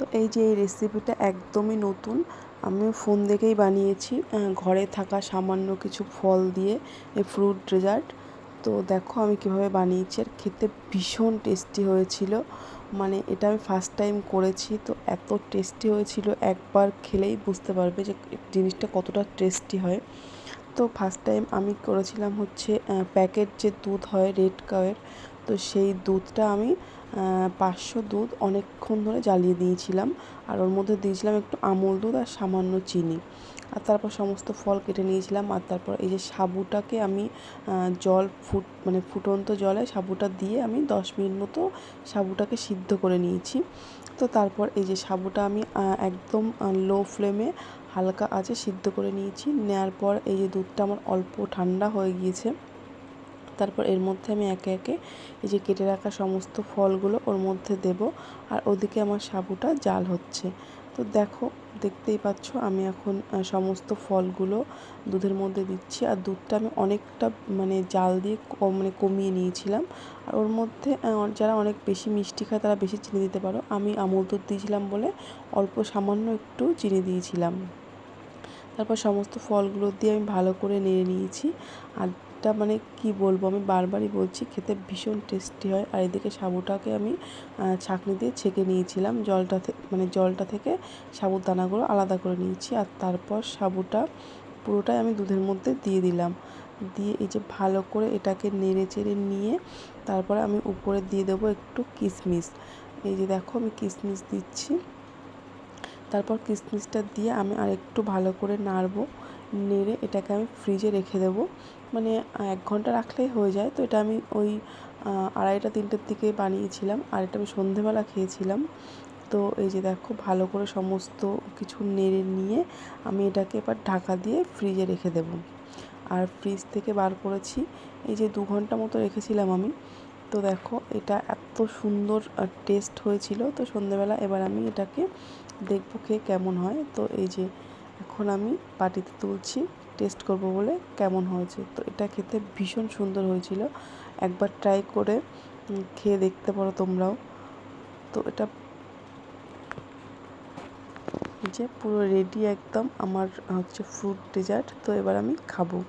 তো এই যে এই রেসিপিটা একদমই নতুন, আমি ফোন দেখেই বানিয়েছি ঘরে থাকা সামান্য কিছু ফল দিয়ে এই ফ্রুট ডেজার্ট। তো দেখো আমি কীভাবে বানিয়েছি, আর খেতে ভীষণ টেস্টি হয়েছিল। মানে এটা আমি ফার্স্ট টাইম করেছি, তো এত টেস্টি হয়েছিল, একবার খেলেই বুঝতে পারবে যে জিনিসটা কতটা টেস্টি হয়। তো ফার্স্ট টাইম আমি করেছিলাম হচ্ছে প্যাকেট যে দুধ হয় রেড কাওয়ের, তো সেই দুধটা আমি 500 দুধ অনেকক্ষণ ধরে জ্বালিয়ে দিয়েছিলাম, আর ওর মধ্যে দিয়েছিলাম একটু আমুল দুধ আর সামান্য চিনি, আর তারপর সমস্ত ফল কেটে নিয়েছিলাম। আর তারপর এই যে সাবুটাকে আমি ফুটন্ত জলে সাবুটা দিয়ে আমি 10 মিনিট মতো সাবুটাকে সিদ্ধ করে নিয়েছি। তো তারপর এই যে সাবুটা আমি একদম লো ফ্লেমে হালকা আঁচে সিদ্ধ করে নিয়েছি। নেওয়ার পর এই যে দুধটা আমার অল্প ঠান্ডা হয়ে গিয়েছে, তারপর এর মধ্যে আমি একে একে এই যে কেটে রাখা সমস্ত ফলগুলো ওর মধ্যে দেব, আর ওদিকে আমার সাবুটা জাল হচ্ছে। তো দেখো, দেখতেই পাচ্ছ আমি এখন সমস্ত ফলগুলো দুধের মধ্যে দিচ্ছি, আর দুধটা আমি অনেকটা জাল দিয়ে কমিয়ে নিয়েছিলাম। আর ওর মধ্যে যারা অনেক বেশি মিষ্টি খায় তারা বেশি চিনি দিতে পারো, আমি আমুল দুধ দিয়েছিলাম বলে অল্প সামান্য একটু চিনি দিয়েছিলাম। তারপর সমস্ত ফলগুলো দিয়ে আমি ভালো করে নেড়ে নিয়েছি। আর এটা কি বলবো, আমি বারবারই বলছি, খেতে ভীষণ টেস্টি হয়। আর এদিকে সাবুটাকে আমি ছাঁকনি দিয়ে ছেঁকে নিয়েছিলাম, জলটা থেকে সাবুর দানাগুলো আলাদা করে নিয়েছি। আর তারপর সাবুটা পুরোটাই আমি দুধের মধ্যে দিয়ে দিলাম, দিয়ে এই যে ভালো করে এটাকে নেড়ে চেড়ে নিয়ে তারপরে আমি উপরে দিয়ে দেবো একটু কিশমিশ। এই যে দেখো আমি কিশমিশ দিচ্ছি। তারপর কিশমিশটা দিয়ে আমি আরেকটু ভালো করে নাড়বো, নেড়ে এটাকে আমি ফ্রিজে রেখে দেবো। 1 ঘন্টা রাখলেই হয়ে যায়। তো এটা আমি ওই 2:30-3টের দিকে বানিয়েছিলাম, আর এটা আমি সন্ধেবেলা খেয়েছিলাম। তো এই যে দেখো ভালো করে সমস্ত কিছু নেড়ে নিয়ে আমি এটাকে এবার ঢাকা দিয়ে ফ্রিজে রেখে দেবো। আর ফ্রিজ থেকে বার করেছি, এই যে 2 ঘন্টা মতো রেখেছিলাম আমি। তো দেখো এটা এত সুন্দর টেস্ট হয়েছিল। তো সন্ধেবেলা এবার আমি এটাকে দেখবো খেয়ে কেমন হয়। তো এই যে এখন আমি বাটিতে তুলছি টেস্ট করব বলে কেমন হয়েছে। তো এটা খেতে ভীষণ সুন্দর হয়েছিল, একবার ট্রাই করে খেয়ে দেখতে পারো তোমরাও। তো এটা যে পুরো রেডি একদম আমার হচ্ছে ফ্রুট ডেজার্ট। তো এবার আমি খাবো।